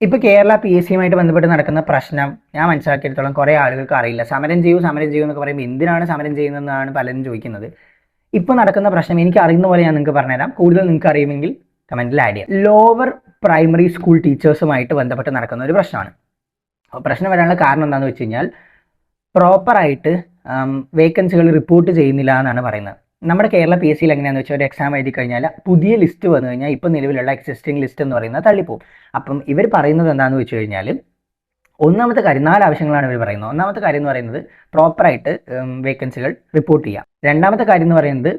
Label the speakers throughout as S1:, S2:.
S1: ഇപ്പോൾ കേരള PSCയുമായിട്ട് ബന്ധപ്പെട്ട് നടക്കുന്ന പ്രശ്നം ഞാൻ മനസ്സിലാക്കിയെടുത്തോളം കുറേ ആളുകൾക്ക് അറിയില്ല. സമരം ചെയ്യൂ എന്നൊക്കെ പറയുമ്പോൾ എന്തിനാണ് സമരം ചെയ്യുന്നതെന്നാണ് പലരും ചോദിക്കുന്നത്. ഇപ്പോൾ നടക്കുന്ന പ്രശ്നം എനിക്ക് അറിയുന്ന പോലെ ഞാൻ നിങ്ങൾക്ക് പറഞ്ഞുതരാം. കൂടുതൽ നിങ്ങൾക്ക് അറിയുമെങ്കിൽ കമൻറ്റിൽ ആഡ് ചെയ്യാം. ലോവർ പ്രൈമറി സ്കൂൾ ടീച്ചേഴ്സുമായിട്ട് ബന്ധപ്പെട്ട് നടക്കുന്ന ഒരു പ്രശ്നമാണ്. പ്രശ്നം വരാനുള്ള കാരണം എന്താണെന്ന് വെച്ച് കഴിഞ്ഞാൽ പ്രോപ്പറായിട്ട് വേക്കൻസികൾ റിപ്പോർട്ട് ചെയ്യുന്നില്ല എന്നാണ് പറയുന്നത്. നമ്മുടെ കേരള PSCയിൽ എങ്ങനെയാണെന്ന് വെച്ചാൽ ഒരു എക്സാം എഴുതി കഴിഞ്ഞാൽ പുതിയ ലിസ്റ്റ് വന്നു കഴിഞ്ഞാൽ ഇപ്പോൾ നിലവിലുള്ള എക്സിസ്റ്റിംഗ് ലിസ്റ്റ് എന്ന് പറയുന്നത് തള്ളിപ്പോവും. അപ്പം ഇവർ പറയുന്നത് എന്താണെന്ന് വെച്ച് കഴിഞ്ഞാൽ ഒന്നാമത്തെ കാര്യം 4 ആവശ്യങ്ങളാണ് ഇവർ പറയുന്നത്. ഒന്നാമത്തെ കാര്യം എന്ന് പറയുന്നത് പ്രോപ്പറായിട്ട് വേക്കൻസികൾ റിപ്പോർട്ട് ചെയ്യുക. രണ്ടാമത്തെ കാര്യം എന്ന് പറയുന്നത്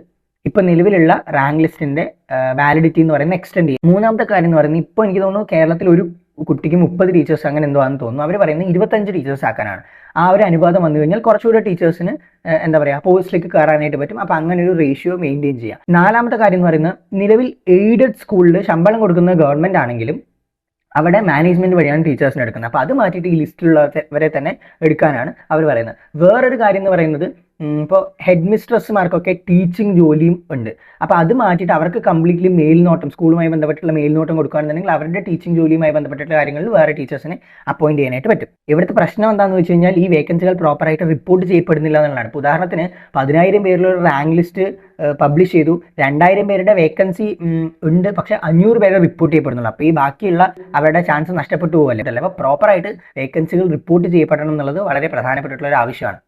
S1: ഇപ്പോൾ നിലവിലുള്ള റാങ്ക് ലിസ്റ്റിൻ്റെ വാലിഡിറ്റി എന്ന് പറയുന്നത് എക്സ്റ്റെൻഡ് ചെയ്യുക. മൂന്നാമത്തെ കാര്യം എന്ന് പറയുന്നത് ഇപ്പോൾ എനിക്ക് തോന്നുന്നു കേരളത്തിൽ ഒരു കുട്ടിക്ക് 30 ടീച്ചേഴ്സ് അങ്ങനെ എന്തോ ആണെന്ന് തോന്നുന്നു. അവർ പറയുന്നത് 25 ടീച്ചേഴ്സ് ആക്കാനാണ്. ആ ഒരു അനുപാതം വന്നു കഴിഞ്ഞാൽ കുറച്ചുകൂടെ ടീച്ചേഴ്സിന് എന്താ പറയുക പോസ്റ്റിലേക്ക് കയറാനായിട്ട് പറ്റും. അപ്പോൾ അങ്ങനെ ഒരു റേഷ്യോ മെയിൻറ്റെയിൻ ചെയ്യാം. നാലാമത്തെ കാര്യം എന്ന് പറയുന്നത് നിലവിൽ എയ്ഡഡ് സ്കൂളിൽ ശമ്പളം കൊടുക്കുന്നത് ഗവൺമെൻറ് ആണെങ്കിലും അവിടെ മാനേജ്മെന്റ് വഴിയാണ് ടീച്ചേഴ്സിനെ എടുക്കുന്നത്. അപ്പോൾ അത് മാറ്റിയിട്ട് ഈ ലിസ്റ്റിലുള്ളവരെ തന്നെ എടുക്കാനാണ് അവർ പറയുന്നത്. വേറൊരു കാര്യം എന്ന് പറയുന്നത് ഇപ്പോൾ ഹെഡ് മിസ്ട്രസ്സുമാർക്കൊക്കെ ടീച്ചിങ് ജോലിയും ഉണ്ട്. അപ്പോൾ അത് മാറ്റിയിട്ട് അവർക്ക് കംപ്ലീറ്റ്ലി മേൽനോട്ടം സ്കൂളുമായി ബന്ധപ്പെട്ടുള്ള മേൽനോട്ടം കൊടുക്കുകയാണെന്നുണ്ടെങ്കിൽ അവരുടെ ടീച്ചിങ് ജോലിയുമായി ബന്ധപ്പെട്ടിട്ടുള്ള കാര്യങ്ങളിൽ വേറെ ടീച്ചേഴ്സിനെ അപ്പോയിന്റ് ചെയ്യാനായിട്ട് പറ്റും. ഇവിടുത്തെ പ്രശ്നം എന്താണെന്ന് വെച്ച് കഴിഞ്ഞാൽ ഈ വേക്കൻസികൾ പ്രോപ്പറായിട്ട് റിപ്പോർട്ട് ചെയ്യപ്പെടുന്നില്ല എന്നുള്ളതാണ്. ഇപ്പോൾ ഉദാഹരണത്തിന് 10,000 പേരിലുള്ള റാങ്ക് ലിസ്റ്റ് പബ്ലിഷ് ചെയ്തു, 2,000 പേരുടെ വേക്കൻസി ഉണ്ട്, പക്ഷെ 500 പേരെ റിപ്പോർട്ട് ചെയ്യപ്പെടുന്നുള്ളൂ. അപ്പോൾ ഈ ബാക്കിയുള്ള അവരുടെ ചാൻസ് നഷ്ടപ്പെട്ടു പോകല്ലേ. അപ്പോൾ പ്രോപ്പറായിട്ട് വേക്കൻസികൾ റിപ്പോർട്ട് ചെയ്യപ്പെടണം എന്നുള്ളത് വളരെ പ്രധാനപ്പെട്ടിട്ടുള്ള ഒരു ആവശ്യമാണ്.